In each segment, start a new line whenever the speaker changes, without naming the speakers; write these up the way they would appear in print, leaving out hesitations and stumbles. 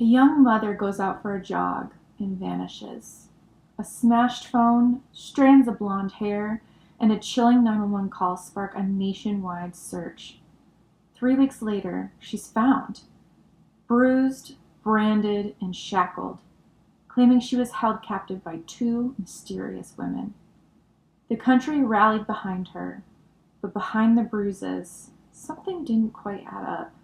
A young mother goes out for a jog and vanishes. A smashed phone, strands of blonde hair, and a chilling 911 call spark a nationwide search. 3 weeks later, she's found, bruised, branded, and shackled, claiming she was held captive by two mysterious women. The country rallied behind her, but behind the bruises, something didn't quite add up.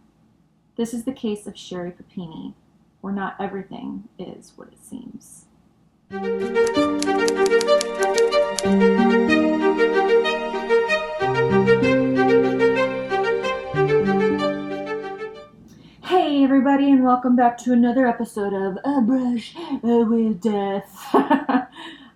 This is the case of Sherri Papini, where not everything is what it seems. Hey everybody, and welcome back to another episode of A Brush with Death. I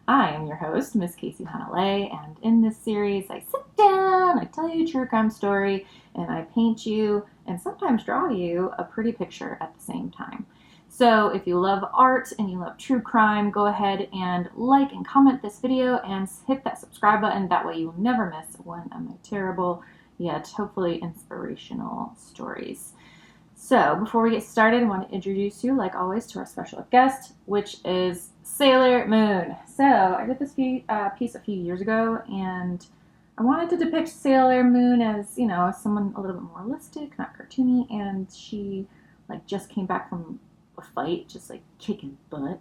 am your host, Miss Casey Hanalei, and in this series I sit down, I tell you a true crime story, and I paint you, and sometimes draw you, a pretty picture at the same time. So if you love art and you love true crime, go ahead and like and comment this video and hit that subscribe button. That way you will never miss one of my terrible, yet hopefully inspirational stories. So before we get started, I want to introduce you, like always, to our special guest, which is Sailor Moon. So I did this piece a few years ago, and I wanted to depict Sailor Moon as, someone a little bit more realistic, not cartoony, and she, just came back from a fight, just, kicking butt,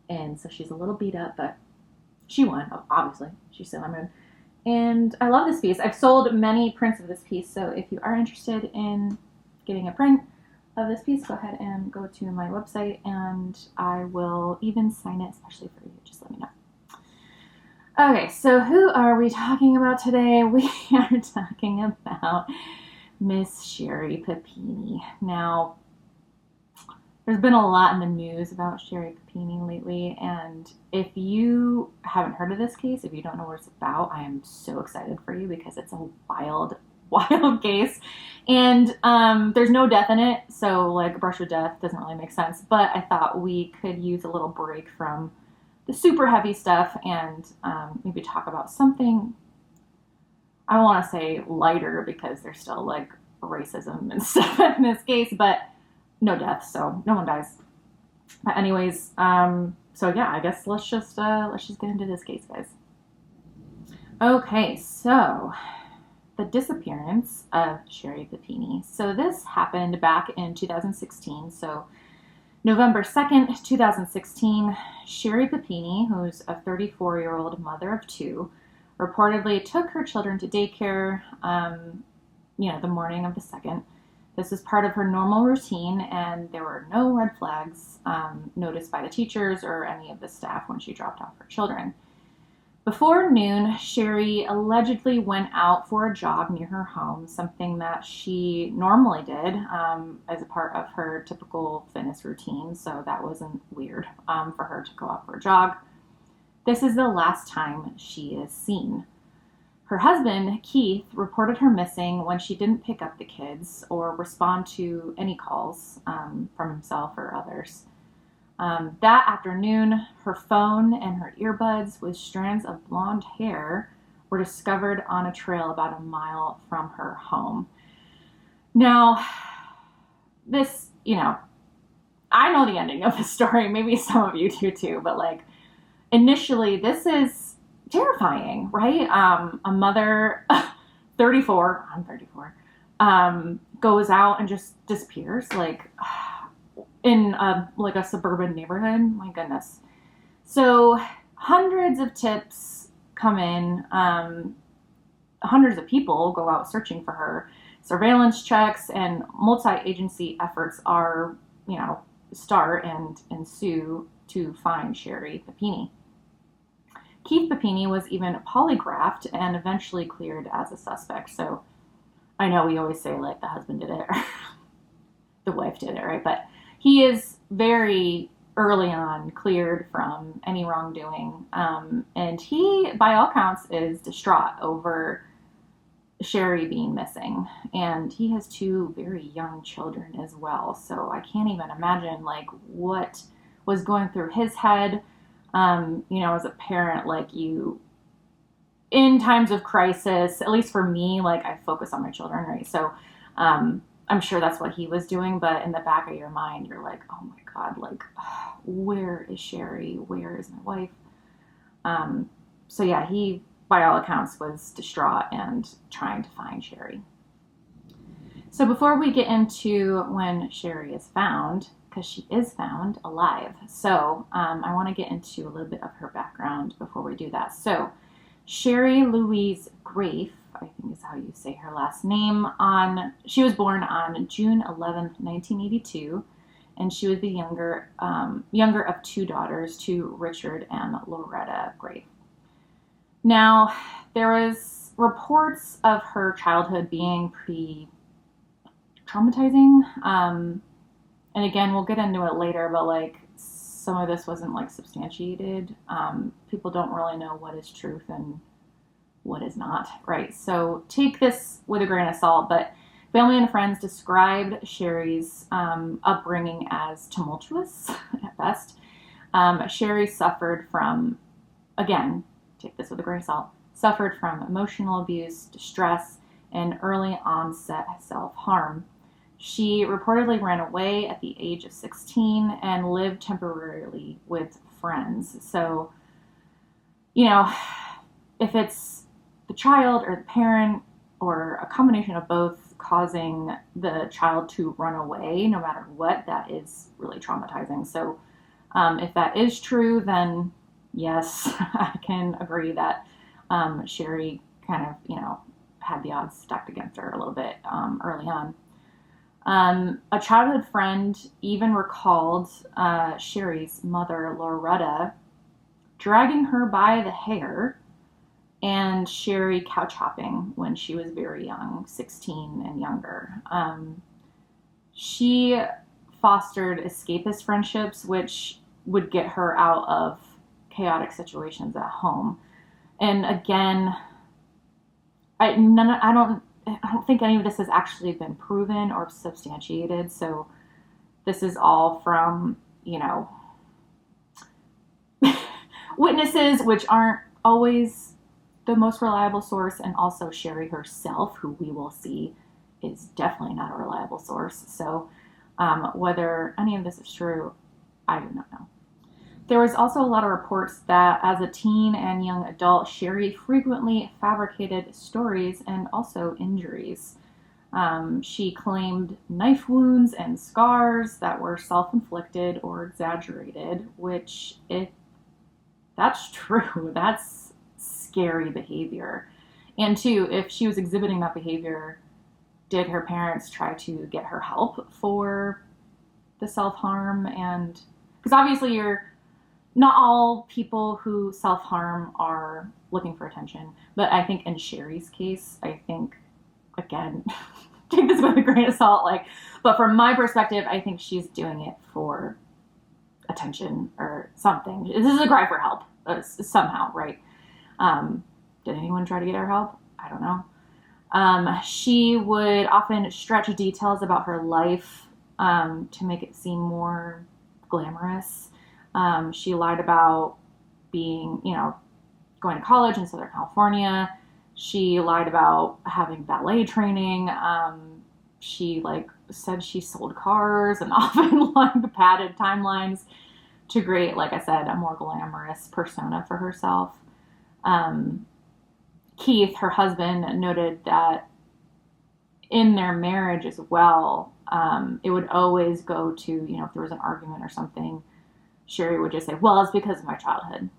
and so she's a little beat up, but she won, obviously. She's Sailor Moon. And I love this piece. I've sold many prints of this piece, so if you are interested in getting a print of this piece, go ahead and go to my website, and I will even sign it, especially for you. Just let me know. Okay, so who are we talking about today? We are talking about Miss Sherri Papini. Now, there's been a lot in the news about Sherri Papini lately, and if you haven't heard of this case, if you don't know what it's about, I am so excited for you because it's a wild case, and there's no death in it, so a brush with death doesn't really make sense, but I thought we could use a little break from the super heavy stuff and maybe talk about something, I want to say lighter, because there's still racism and stuff in this case, but no death, so no one dies. But anyways, so yeah, I guess let's just get into this case, guys. Okay, so the disappearance of Sherri Papini. So this happened back in 2016. So November 2nd, 2016, Sherri Papini, who's a 34-year-old mother of two, reportedly took her children to daycare, the morning of the 2nd. This was part of her normal routine, and there were no red flags noticed by the teachers or any of the staff when she dropped off her children. Before noon, Sherri allegedly went out for a jog near her home, something that she normally did as a part of her typical fitness routine, so that wasn't weird for her to go out for a jog. This is the last time she is seen. Her husband, Keith, reported her missing when she didn't pick up the kids or respond to any calls from himself or others. That afternoon, her phone and her earbuds with strands of blonde hair were discovered on a trail about a mile from her home. Now, this, I know the ending of the story. Maybe some of you do too, but initially, this is terrifying, right? A mother, 34, I'm 34, goes out and just disappears, in a suburban neighborhood. My goodness. So hundreds of tips come in. Hundreds of people go out searching for her. Surveillance checks and multi-agency efforts are, start and ensue to find Sherri Papini. Keith Papini was even polygraphed and eventually cleared as a suspect. So I know we always say the husband did it or the wife did it, right? But he is very early on cleared from any wrongdoing. And he, by all counts, is distraught over Sherri being missing. And he has two very young children as well. So I can't even imagine what was going through his head. As a parent, in times of crisis, at least for me, I focus on my children, right? So, I'm sure that's what he was doing, but in the back of your mind, you're like, oh my God, like, where is Sherri? Where is my wife? So yeah, he, by all accounts, was distraught and trying to find Sherri. So before we get into when Sherri is found, because she is found alive, so I want to get into a little bit of her background before we do that. So Sherri Louise Grafe, I think is how you say her last name, she was born on June 11th, 1982, and she was the younger of two daughters to Richard and Loretta Grafe. Now, there was reports of her childhood being pretty traumatizing. And again, we'll get into it later, but like some of this wasn't like substantiated. People don't really know what is truth and what is not, right? So take this with a grain of salt, but family and friends described Sherri's upbringing as tumultuous at best. Sherri suffered from, again, take this with a grain of salt, suffered from emotional abuse, distress, and early onset self-harm. She reportedly ran away at the age of 16 and lived temporarily with friends. So, if it's the child or the parent or a combination of both causing the child to run away, no matter what, that is really traumatizing. So, if that is true, then yes, I can agree that Sherri kind of, had the odds stacked against her a little bit early on. A childhood friend even recalled Sherri's mother, Loretta, dragging her by the hair and Sherri couch hopping when she was very young, 16 and younger. She fostered escapist friendships, which would get her out of chaotic situations at home. And again, I don't think any of this has actually been proven or substantiated. So this is all from, witnesses, which aren't always the most reliable source, and also Sherri herself, who we will see is definitely not a reliable source. So whether any of this is true, I do not know. There was also a lot of reports that as a teen and young adult, Sherri frequently fabricated stories and also injuries. She claimed knife wounds and scars that were self-inflicted or exaggerated, which, if that's true, that's scary behavior. And two, if she was exhibiting that behavior, did her parents try to get her help for the self-harm? And because obviously not all people who self-harm are looking for attention, but I think in Sherri's case, I think, again, take this with a grain of salt, but from my perspective, I think she's doing it for attention or something. This is a cry for help, somehow, right? Did anyone try to get her help? I don't know. She would often stretch details about her life to make it seem more glamorous. She lied about being, going to college in Southern California. She lied about having ballet training. She said she sold cars and often padded timelines to create, like I said, a more glamorous persona for herself. Keith, her husband, noted that in their marriage as well, it would always go to, if there was an argument or something, Sherri would just say, well, it's because of my childhood.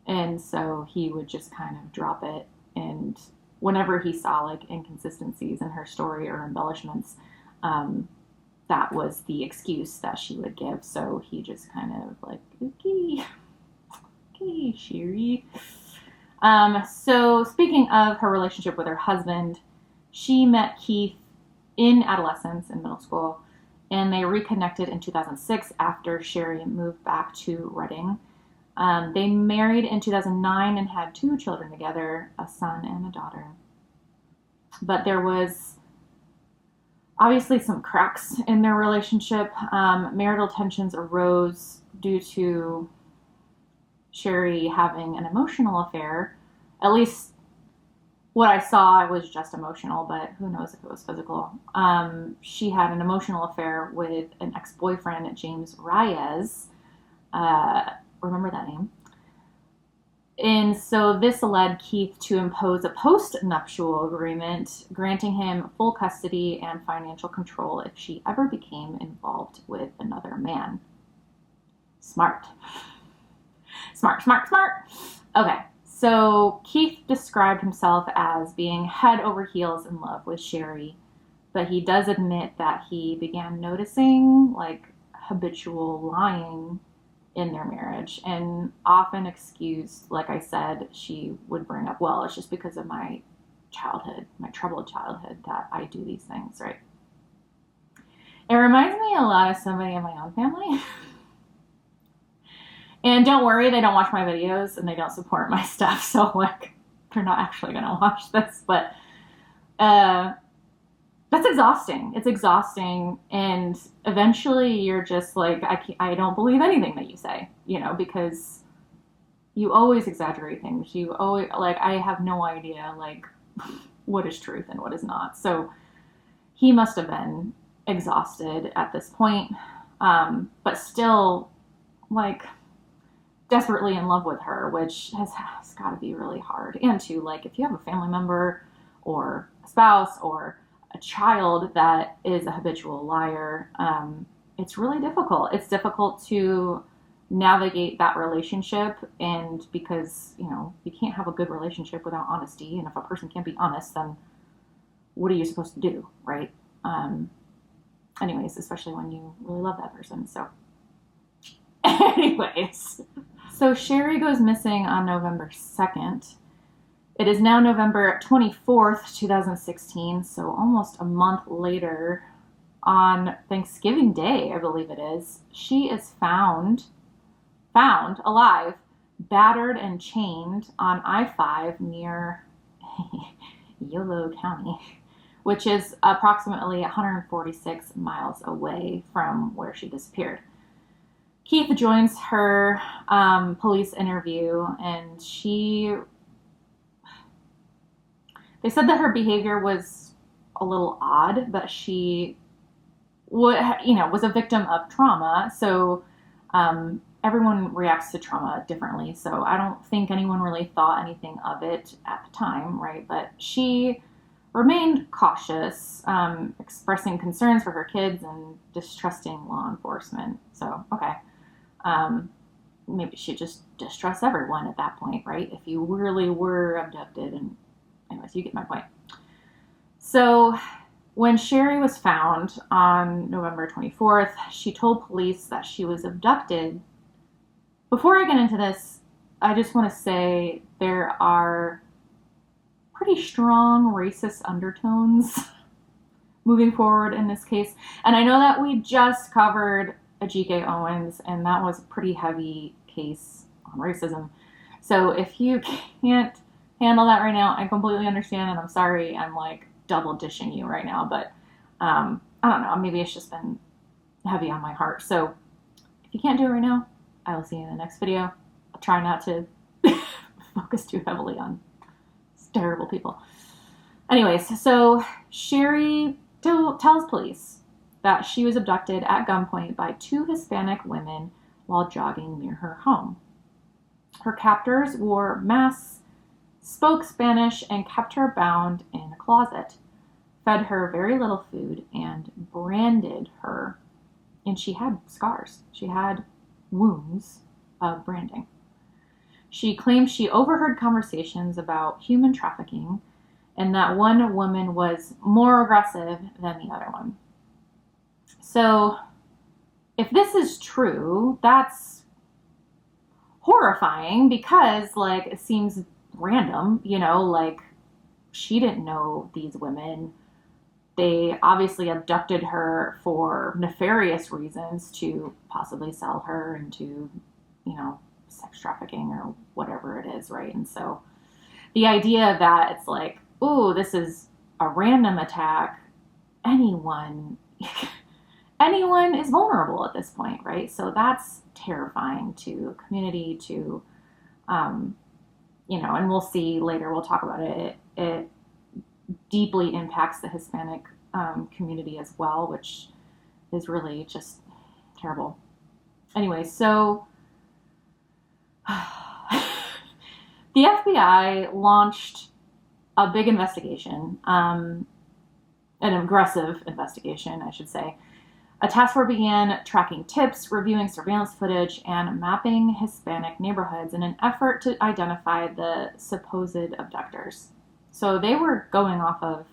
And so he would just kind of drop it. And whenever he saw inconsistencies in her story or embellishments, that was the excuse that she would give. So he just kind of okay, Sherri. So speaking of her relationship with her husband, she met Keith in adolescence, in middle school, and they reconnected in 2006 after Sherri moved back to Redding. They married in 2009 and had 2 children together, a son and a daughter. But there was obviously some cracks in their relationship. Marital tensions arose due to Sherri having an emotional affair, at least what I saw was just emotional, but who knows if it was physical. She had an emotional affair with an ex-boyfriend, James Reyes. Remember that name? And so this led Keith to impose a post-nuptial agreement, granting him full custody and financial control if she ever became involved with another man. Smart. Smart, smart, smart. Okay, so Keith described himself as being head over heels in love with Sherri, but he does admit that he began noticing like habitual lying in their marriage, and often excused, like I said, she would bring up, well, it's just because of my childhood, my troubled childhood, that I do these things, right? It reminds me a lot of somebody in my own family. And don't worry, they don't watch my videos and they don't support my stuff, so like they're not actually gonna watch this, but that's exhausting. It's exhausting, and eventually you're just like, I don't believe anything that you say, you know, because you always exaggerate things. You always, like, I have no idea, like, what is truth and what is not. So he must have been exhausted at this point, but still, like, desperately in love with her, which has got to be really hard. And to, like, if you have a family member or a spouse or a child that is a habitual liar, it's really difficult. It's difficult to navigate that relationship, and because, you know, you can't have a good relationship without honesty, and if a person can't be honest, then what are you supposed to do, right? Anyways, especially when you really love that person. So anyways, so Sherri goes missing on November 2nd. It is now November 24th, 2016, so almost a month later, on Thanksgiving Day, I believe it is, she is found alive, battered and chained on I-5 near Yolo County, which is approximately 146 miles away from where she disappeared. Keith joins her police interview, and they said that her behavior was a little odd, but she was a victim of trauma. So everyone reacts to trauma differently. So I don't think anyone really thought anything of it at the time, right? But she remained cautious, expressing concerns for her kids and distrusting law enforcement. So, okay. Maybe she just distrusts everyone at that point, right? If you really were abducted, and anyways, you get my point. So when Sherri was found on November 24th, she told police that she was abducted. Before I get into this, I just want to say there are pretty strong racist undertones moving forward in this case. And I know that we just covered G.K. Owens, and that was a pretty heavy case on racism. So if you can't handle that right now, I completely understand, and I'm sorry I'm like double dishing you right now, but I don't know, maybe it's just been heavy on my heart. So if you can't do it right now, I will see you in the next video. I'll try not to focus too heavily on terrible people. Anyways, so Sherri tells police that she was abducted at gunpoint by two Hispanic women while jogging near her home. Her captors wore masks, spoke Spanish, and kept her bound in a closet, fed her very little food, and branded her. And she had scars. She had wounds of branding. She claimed she overheard conversations about human trafficking, and that one woman was more aggressive than the other one. So, if this is true, that's horrifying, because, like, it seems random, you know, like, she didn't know these women. They obviously abducted her for nefarious reasons, to possibly sell her into, you know, sex trafficking or whatever it is, right? And so the idea that it's like, ooh, this is a random attack, anyone is vulnerable at this point, right? So that's terrifying to a community, to, you know, and we'll see later, we'll talk about it. it deeply impacts the Hispanic community as well, which is really just terrible. Anyway, so the FBI launched a big investigation, an aggressive investigation, I should say. A task force began tracking tips, reviewing surveillance footage, and mapping Hispanic neighborhoods in an effort to identify the supposed abductors. So they were going off of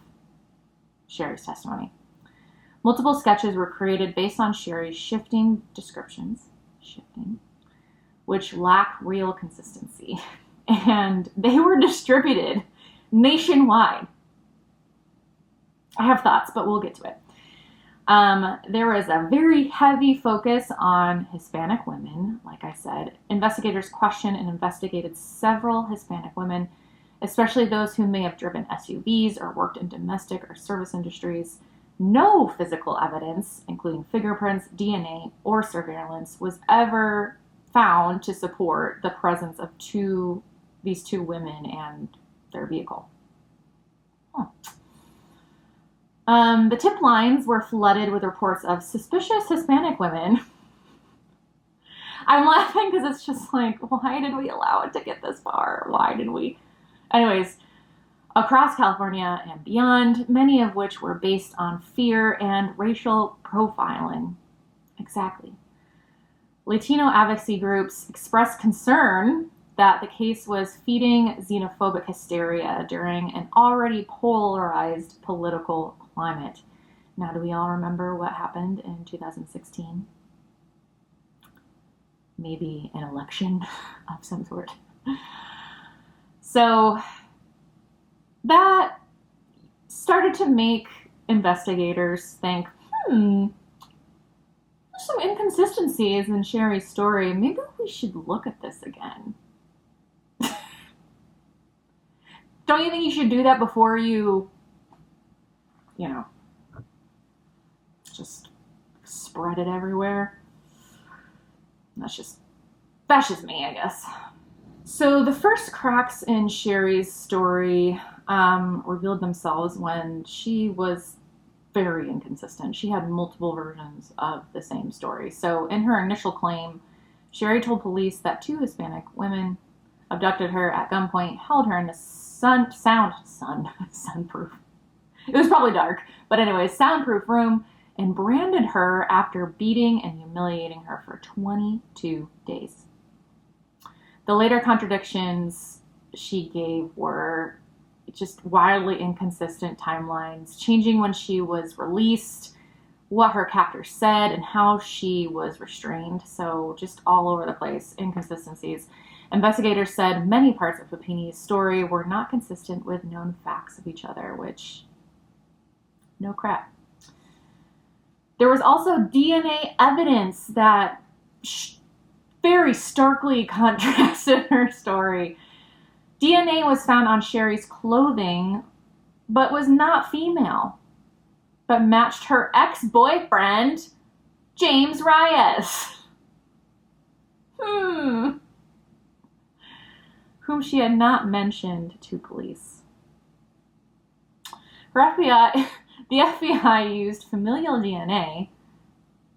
Sherri's testimony. Multiple sketches were created based on Sherri's shifting descriptions, which lack real consistency. And they were distributed nationwide. I have thoughts, but we'll get to it. There was a very heavy focus on Hispanic women, like I said. Investigators questioned and investigated several Hispanic women, especially those who may have driven SUVs or worked in domestic or service industries. No physical evidence, including fingerprints, DNA, or surveillance, was ever found to support the presence of these two women and their vehicle. The tip lines were flooded with reports of suspicious Hispanic women. I'm laughing because it's just like, why did we allow it to get this far? Why did we? Anyways, across California and beyond, many of which were based on fear and racial profiling. Exactly. Latino advocacy groups expressed concern that the case was feeding xenophobic hysteria during an already polarized political climate. Now, do we all remember what happened in 2016? Maybe an election of some sort. So that started to make investigators think, there's some inconsistencies in Sherri's story. Maybe we should look at this again. Don't you think you should do that before you just spread it everywhere? That's just me, I guess. So the first cracks in Sherri's story revealed themselves when she was very inconsistent. She had multiple versions of the same story. So in her initial claim, Sherri told police that two Hispanic women abducted her at gunpoint, held her in a soundproof. It was probably dark, but anyways, soundproof room, and branded her after beating and humiliating her for 22 days. The later contradictions she gave were just wildly inconsistent timelines, changing when she was released, what her captor said, and how she was restrained. So just all over the place, inconsistencies. Investigators said many parts of Papini's story were not consistent with known facts of each other, which, no crap. There was also DNA evidence that very starkly contrasted her story. DNA was found on Sherri's clothing, but was not female, but matched her ex-boyfriend, James Reyes. Whom she had not mentioned to police. The FBI used familial DNA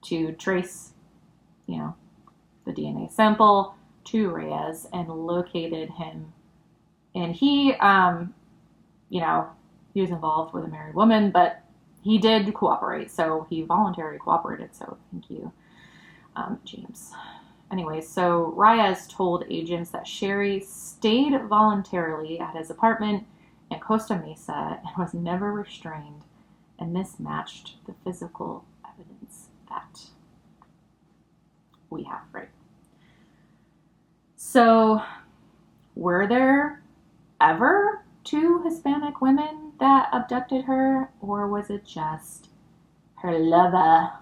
to trace, the DNA sample to Reyes and located him. And he, he was involved with a married woman, but he did cooperate. So he voluntarily cooperated. So thank you, James. Anyway, so Reyes told agents that Sherri stayed voluntarily at his apartment in Costa Mesa and was never restrained, and this matched the physical evidence that we have, right? So, were there ever two Hispanic women that abducted her, or was it just her lover,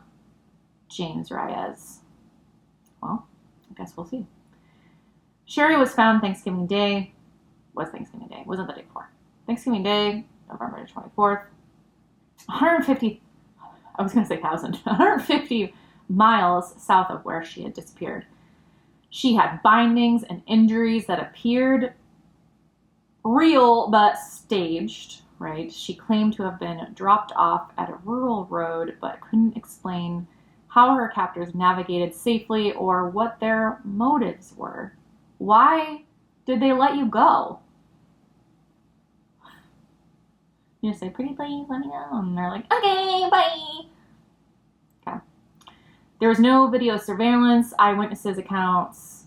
James Reyes? Well, I guess we'll see. Sherri was found Thanksgiving Day. Wasn't the day before. Thanksgiving Day, November 24th. 150 miles south of where she had disappeared. She had bindings and injuries that appeared real but staged, right? She claimed to have been dropped off at a rural road, but couldn't explain how her captors navigated safely or what their motives were. Why did they let you go? You just say, pretty please, let me go. And they're like, okay, bye. Okay. There was no video surveillance, eyewitnesses' accounts,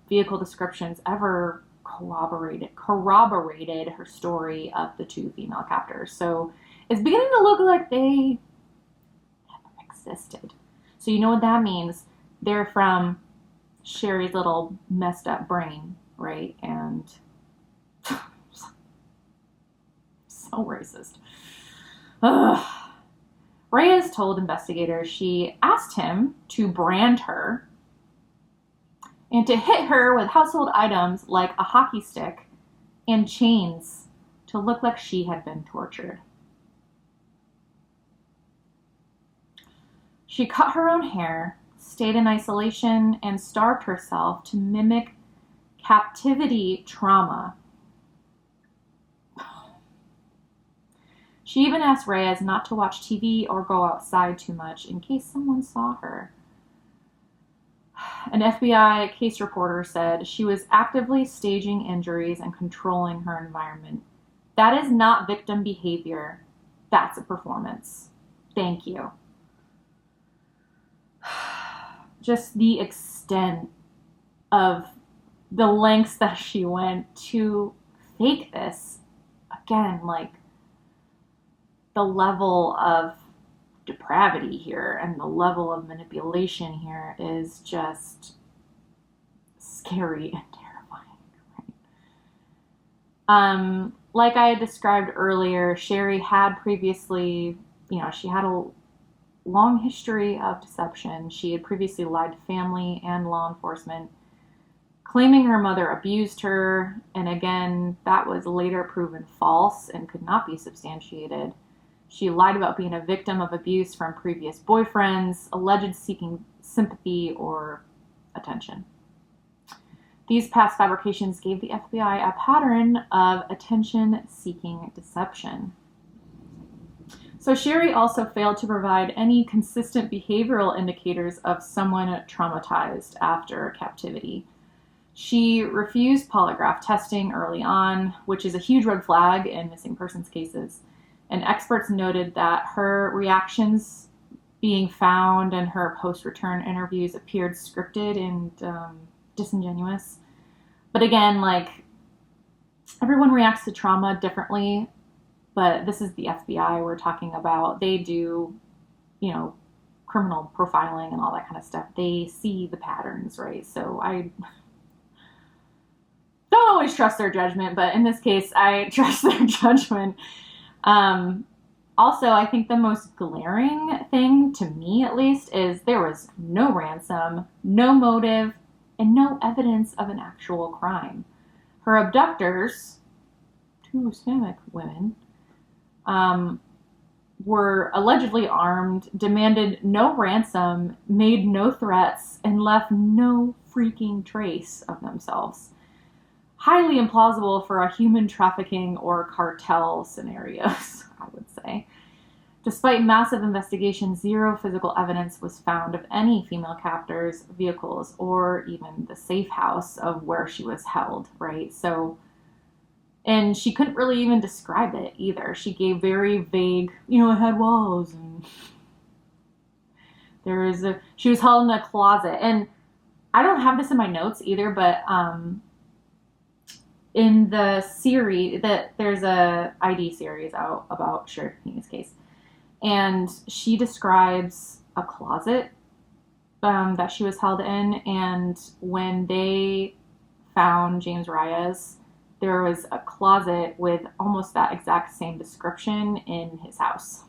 vehicle descriptions ever corroborated her story of the two female captors. So it's beginning to look like they never existed. So you know what that means? They're from Sherri's little messed up brain, right? And so racist. Ugh. Reyes told investigators she asked him to brand her and to hit her with household items like a hockey stick and chains to look like she had been tortured. She cut her own hair, stayed in isolation, and starved herself to mimic captivity trauma. She even asked Reyes not to watch TV or go outside too much in case someone saw her. An FBI case reporter said she was actively staging injuries and controlling her environment. That is not victim behavior. That's a performance. Thank you. Just the extent of the lengths that she went to fake this. Again, like, the level of depravity here and the level of manipulation here is just scary and terrifying, right? Like I had described earlier, Sherri had previously, she had a long history of deception. She had previously lied to family and law enforcement, claiming her mother abused her, and again, that was later proven false and could not be substantiated. She lied about being a victim of abuse from previous boyfriends, alleged seeking sympathy or attention. These past fabrications gave the FBI a pattern of attention-seeking deception. So Sherri also failed to provide any consistent behavioral indicators of someone traumatized after captivity. She refused polygraph testing early on, which is a huge red flag in missing persons cases. And experts noted that her reactions being found and her post-return interviews appeared scripted and disingenuous. But again, like, everyone reacts to trauma differently, but this is the FBI we're talking about. They do, criminal profiling and all that kind of stuff. They see the patterns, right? So I don't always trust their judgment, but in this case, I trust their judgment. Also, I think the most glaring thing, to me at least, is there was no ransom, no motive, and no evidence of an actual crime. Her abductors, two Hispanic women, were allegedly armed, demanded no ransom, made no threats, and left no freaking trace of themselves. Highly implausible for a human trafficking or cartel scenarios, I would say. Despite massive investigation, zero physical evidence was found of any female captors, vehicles, or even the safe house of where she was held, right? So, and she couldn't really even describe it either. She gave very vague, it had walls, and she was held in a closet. And I don't have this in my notes either, but, in the series, there's a ID series out about Sherri Papini's case, and she describes a closet that she was held in, and when they found James Reyes, there was a closet with almost that exact same description in his house.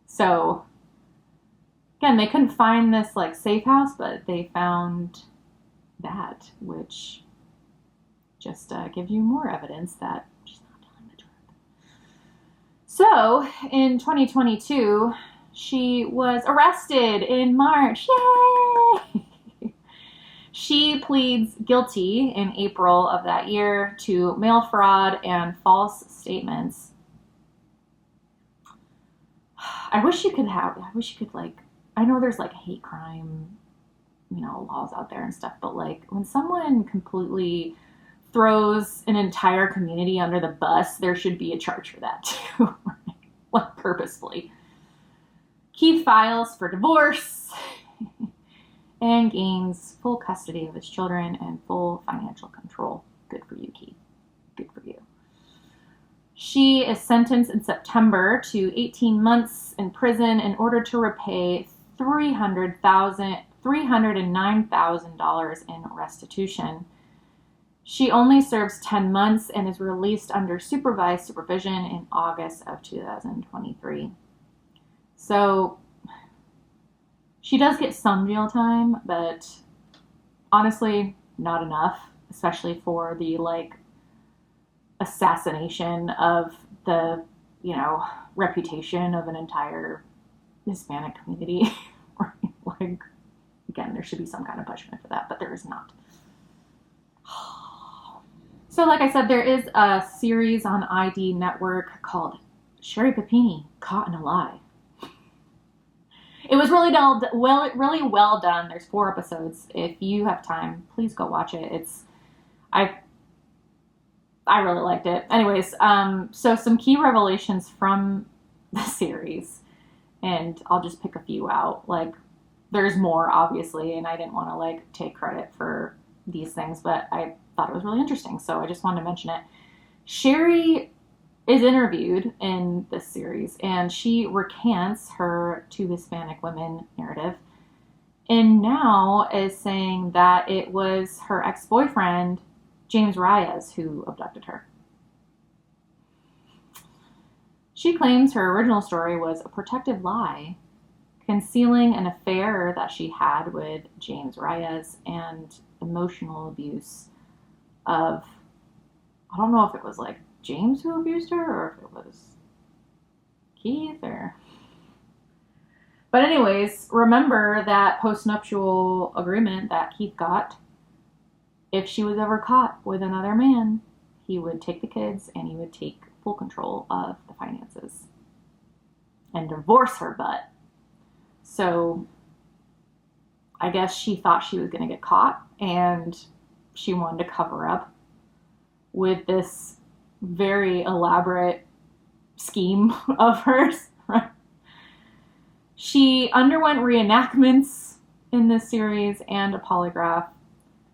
So, again, they couldn't find this, safe house, but they found that, which just gives you more evidence that she's not telling the truth. So, in 2022, she was arrested in March. Yay! She pleads guilty in April of that year to mail fraud and false statements. I wish you could like, I know there's like hate crime, laws out there and stuff, but like when someone completely throws an entire community under the bus, there should be a charge for that too. Like purposefully. Keith files for divorce and gains full custody of his children and full financial control. Good for you, Keith. Good for you. She is sentenced in September to 18 months in prison in order to repay $309,000 in restitution. She only serves 10 months and is released under supervised supervision in August of 2023. So she does get some jail time, but honestly, not enough, especially for the assassination of the, reputation of an entire Hispanic community. Like, again, there should be some kind of punishment for that, but there is not. So like I said, there is a series on ID Network called Sherri Papini, Caught in a Lie. It was really well done. There's 4 episodes. If you have time, please go watch it. I really liked it. Anyways, so some key revelations from the series, and I'll just pick a few out. Like, there's more, obviously, and I didn't want to take credit for these things, but I thought it was really interesting, so I just wanted to mention it. Sherri is interviewed in this series, and she recants her 2 Hispanic women narrative, and now is saying that it was her ex-boyfriend, James Reyes, who abducted her. She claims her original story was a protective lie, concealing an affair that she had with James Reyes and emotional abuse of, I don't know if it was James who abused her or if it was Keith But anyways, remember that postnuptial agreement that Keith got. If she was ever caught with another man, he would take the kids and he would take full control of the finances and divorce her butt. So I guess she thought she was going to get caught, and she wanted to cover up with this very elaborate scheme of hers. She underwent reenactments in this series and a polygraph.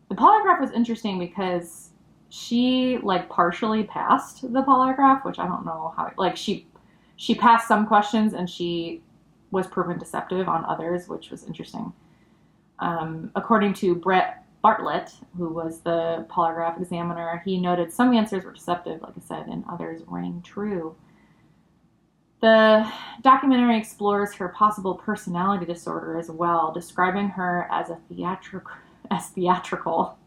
The polygraph was interesting because she partially passed the polygraph, which I don't know how, she passed some questions and she was proven deceptive on others, which was interesting. According to Brett Bartlett, who was the polygraph examiner, he noted some answers were deceptive, like I said, and others rang true. The documentary explores her possible personality disorder as well, describing her as theatrical,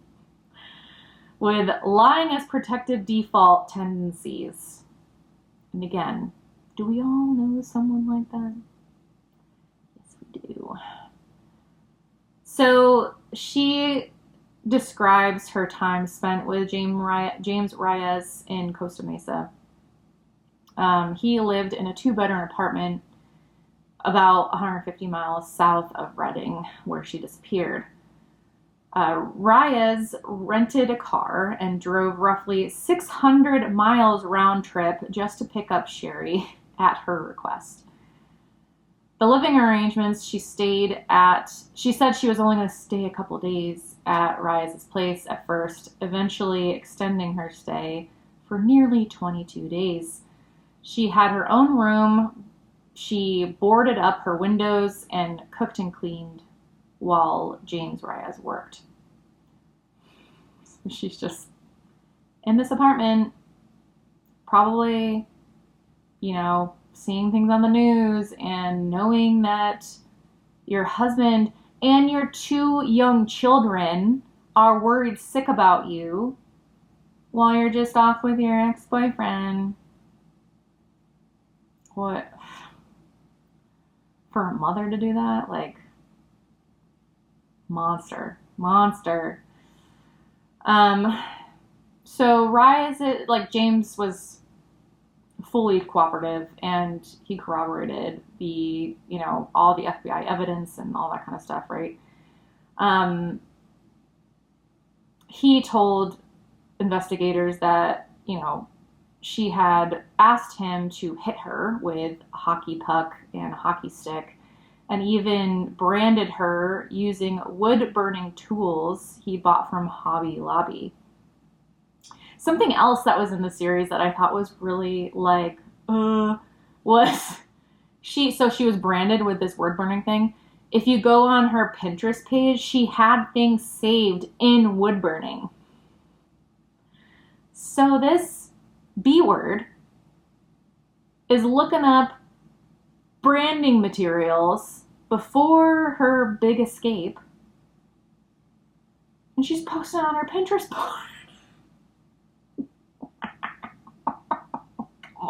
with lying as protective default tendencies. And again, do we all know someone like that? Yes, we do. So she describes her time spent with James Reyes in Costa Mesa. He lived in a 2-bedroom apartment about 150 miles south of Redding, where she disappeared. Reyes rented a car and drove roughly 600 miles round trip just to pick up Sherri at her request. The living arrangements she said she was only going to stay a couple days at Reyes' place at first, eventually extending her stay for nearly 22 days. She had her own room. She boarded up her windows and cooked and cleaned while James Reyes worked. She's just in this apartment, probably, seeing things on the news and knowing that your husband and your 2 young children are worried sick about you while you're just off with your ex-boyfriend. What? For a mother to do that? Monster. Monster. So Raya, like, James was fully cooperative, and he corroborated all the FBI evidence and all that kind of stuff, right? He told investigators that, she had asked him to hit her with a hockey puck and a hockey stick, and even branded her using wood-burning tools he bought from Hobby Lobby. Something else that was in the series that I thought was really, like, was she was branded with this wood-burning thing. If you go on her Pinterest page, she had things saved in wood-burning. So this B-word is looking up branding materials before her big escape, and she's posting on her Pinterest board. Come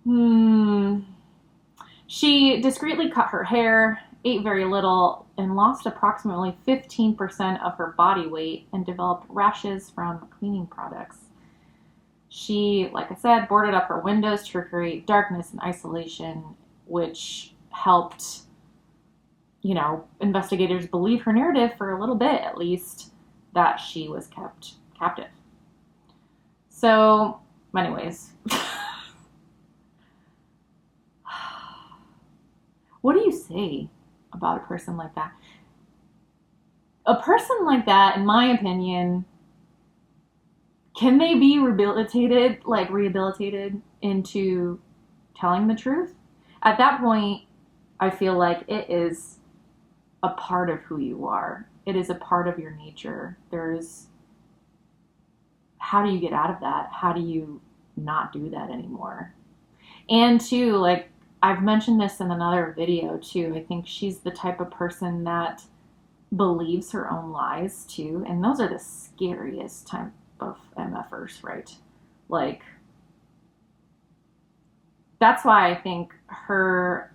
on. She discreetly cut her hair, ate very little, and lost approximately 15% of her body weight and developed rashes from cleaning products. She, like I said, boarded up her windows to create darkness and isolation, which helped, investigators believe her narrative for a little bit, at least, that she was kept captive. So, anyways. What do you say about a person like that? A person like that, in my opinion, can they be rehabilitated into telling the truth? At that point, I feel like it is a part of who you are. It is a part of your nature. How do you get out of that? How do you not do that anymore? And too, like, I've mentioned this in another video too. I think she's the type of person that believes her own lies too. And those are the scariest type of MFers, right? Like, that's why I think her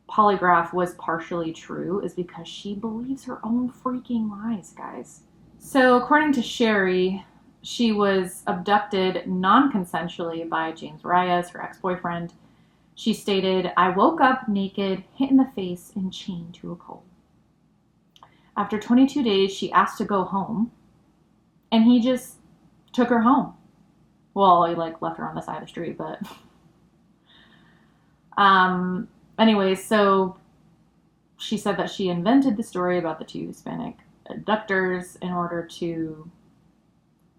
polygraph was partially true, is because she believes her own freaking lies, guys. So according to Sherri, she was abducted non-consensually by James Reyes, her ex-boyfriend. She stated, "I woke up naked, hit in the face, and chained to a pole. After 22 days, she asked to go home, and he just took her home." Well, he, left her on the side of the street, but... Anyways, so she said that she invented the story about the two Hispanic abductors in order to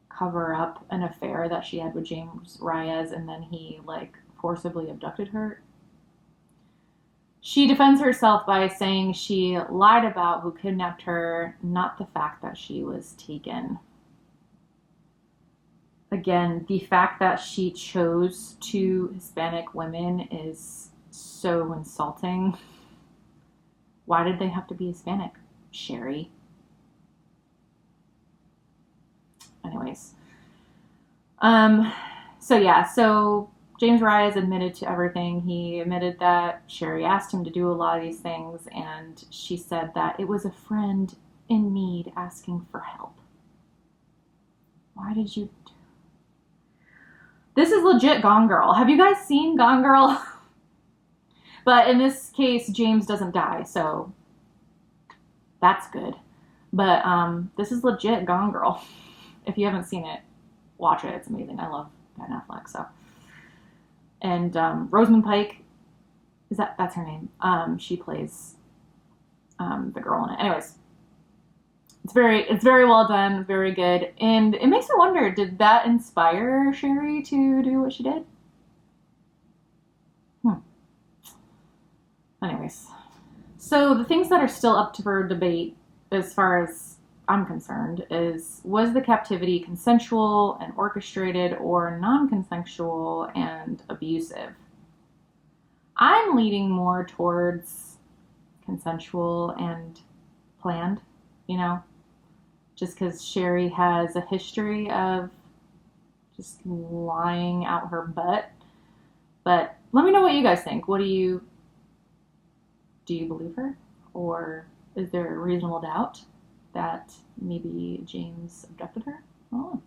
cover up an affair that she had with James Reyes, and then he, forcibly abducted her. She defends herself by saying she lied about who kidnapped her, not the fact that she was taken. Again, the fact that she chose two Hispanic women is so insulting. Why did they have to be Hispanic, Sherri? Anyways. So James Reyes admitted to everything. He admitted that Sherri asked him to do a lot of these things, and she said that it was a friend in need asking for help. Why did you... This is legit Gone Girl. Have you guys seen Gone Girl? But in this case, James doesn't die, so that's good. But this is legit Gone Girl. If you haven't seen it, watch it. It's amazing. I love Ben Affleck, so... And Rosamund Pike, that's her name. She plays the girl in it. Anyways, it's very well done, very good, and it makes me wonder: did that inspire Sherri to do what she did? Anyways, so the things that are still up for debate, as far as I'm concerned, was the captivity consensual and orchestrated, or non-consensual and abusive? I'm leaning more towards consensual and planned, just because Sherri has a history of just lying out her butt. But let me know what you guys think. Do you believe her? Or Is there a reasonable doubt that maybe James abducted her? Oh.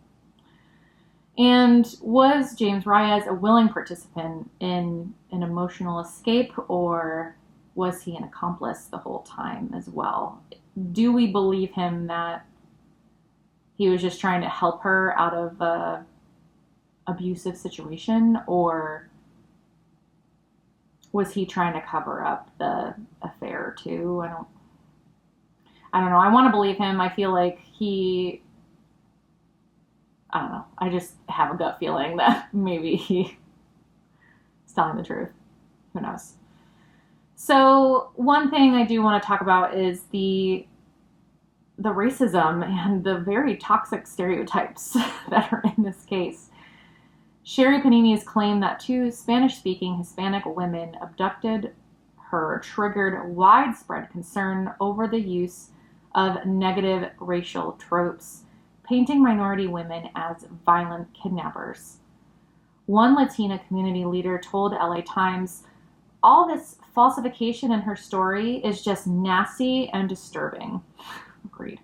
And was James Reyes a willing participant in an emotional escape, or was he an accomplice the whole time as well? Do we believe him that he was just trying to help her out of a abusive situation, or was he trying to cover up the affair too? I don't know. I want to believe him. I feel like I don't know. I just have a gut feeling that maybe he's telling the truth. Who knows? So one thing I do want to talk about is the racism and the very toxic stereotypes that are in this case. Sherri Papini's claim that two Spanish-speaking Hispanic women abducted her triggered widespread concern over the use of negative racial tropes, painting minority women as violent kidnappers. One Latina community leader told LA Times, "All this falsification in her story is just nasty and disturbing." Agreed.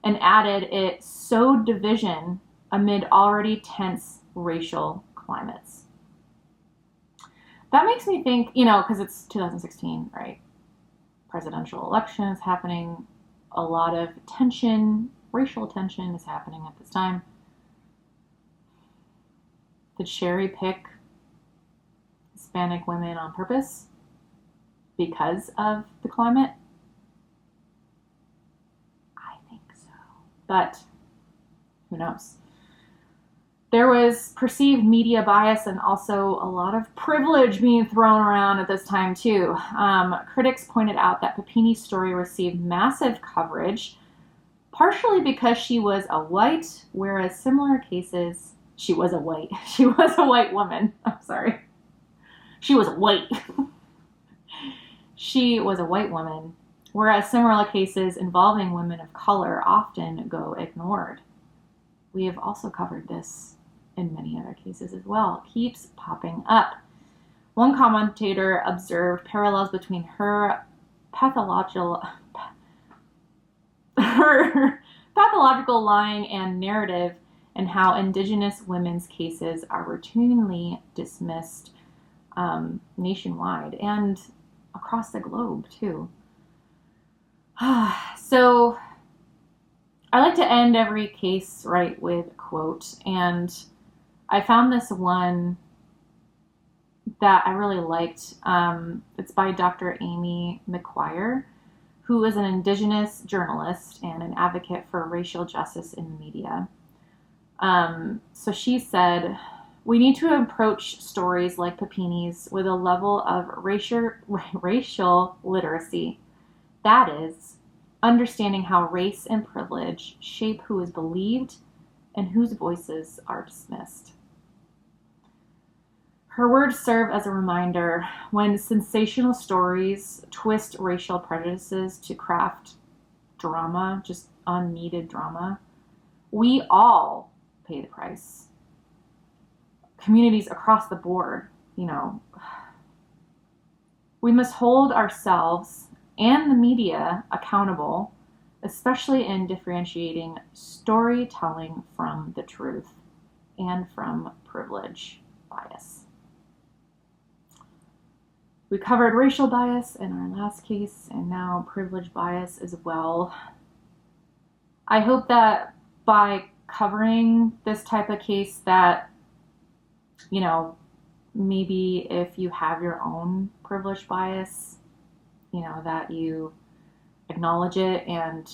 And added it sowed division amid already tense racial climates. That makes me think, because it's 2016, right? Presidential election is happening. A lot of tension, racial tension is happening at this time. Did Sherri pick Hispanic women on purpose because of the climate? I think so. But who knows? There was perceived media bias and also a lot of privilege being thrown around at this time, too. Critics pointed out that Papini's story received massive coverage, partially because she was a white, whereas similar cases, she was a white woman. I'm sorry. She was white. She was a white woman, whereas similar cases involving women of color often go ignored. We have also covered this in many other cases as well. It keeps popping up. One commentator observed parallels between her pathological lying and narrative, and how Indigenous women's cases are routinely dismissed nationwide and across the globe too. So I like to end every case right with a quote, and I found this one that I really liked. It's by Dr. Amy McQuire, who is an Indigenous journalist and an advocate for racial justice in the media. So she said, "We need to approach stories like Papini's with a level of racial literacy. That is, understanding how race and privilege shape who is believed and whose voices are dismissed." Her words serve as a reminder: when sensational stories twist racial prejudices to craft drama, just unneeded drama, we all pay the price. Communities across the board, we must hold ourselves and the media accountable, especially in differentiating storytelling from the truth and from privilege bias. We covered racial bias in our last case, and now privilege bias as well. I hope that by covering this type of case that, maybe if you have your own privilege bias, that you acknowledge it and,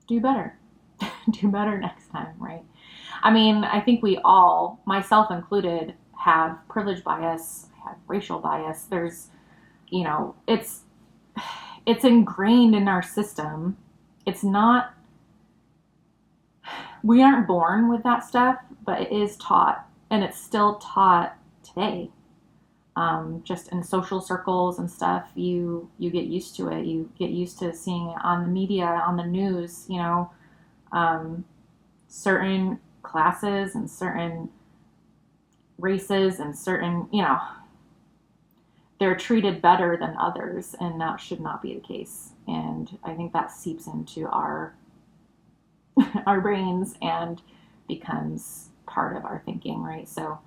do better. Do better next time, right? I mean, I think we all, myself included, have privilege bias, have racial bias. There's, it's ingrained in our system. It's not, we aren't born with that stuff, but it is taught, and it's still taught today. Just in social circles and stuff, you get used to it. You get used to seeing it on the media, on the news, certain classes and certain races and certain, they're treated better than others, and that should not be the case. And I think that seeps into our our brains and becomes part of our thinking, right? So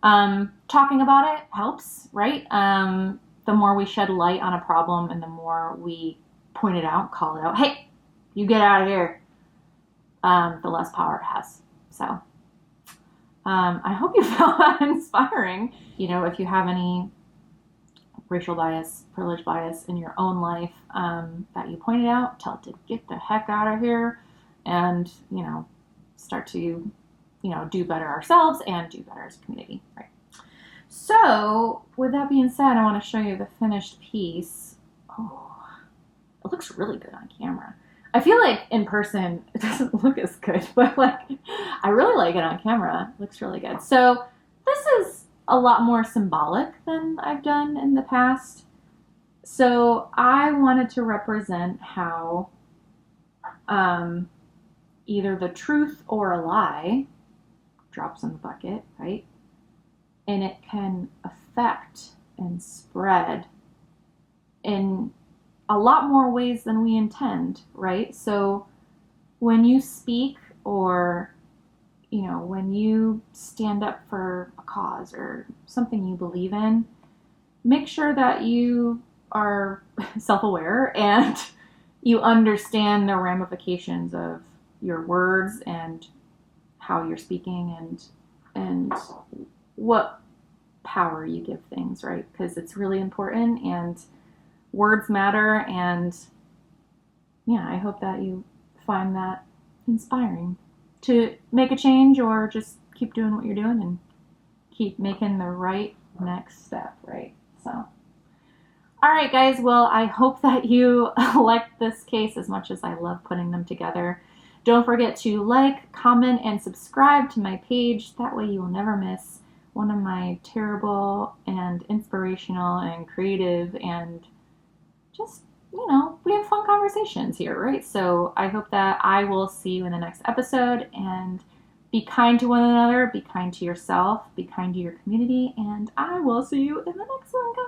talking about it helps, right? The more we shed light on a problem and the more we point it out, call it out, hey, you get out of here, the less power it has. So I hope you found that inspiring. You know, if you have any racial bias, privilege bias in your own life that you pointed out, tell it to get the heck out of here and, you know, start to, you know, do better ourselves and do better as a community, right? So with that being said, I want to show you the finished piece. Oh, it looks really good on camera. I feel like in person it doesn't look as good, but like I really like it on camera. It looks really good. So this is a lot more symbolic than I've done in the past. So I wanted to represent how either the truth or a lie drops in the bucket, right? And it can affect and spread in a lot more ways than we intend, right? So when you speak or, you know, when you stand up for a cause or something you believe in, make sure that you are self-aware and you understand the ramifications of your words and how you're speaking and what power you give things, right? Because it's really important and words matter. And yeah, I hope that you find that inspiring to make a change or just keep doing what you're doing and keep making the right next step, right? So, all right, guys. Well, I hope that you liked this case as much as I love putting them together. Don't forget to like, comment, and subscribe to my page. That way you will never miss one of my terrible and inspirational and creative and just, you know, we have fun conversations here, right? So I hope that I will see you in the next episode, and be kind to one another, be kind to yourself, be kind to your community, and I will see you in the next one, guys.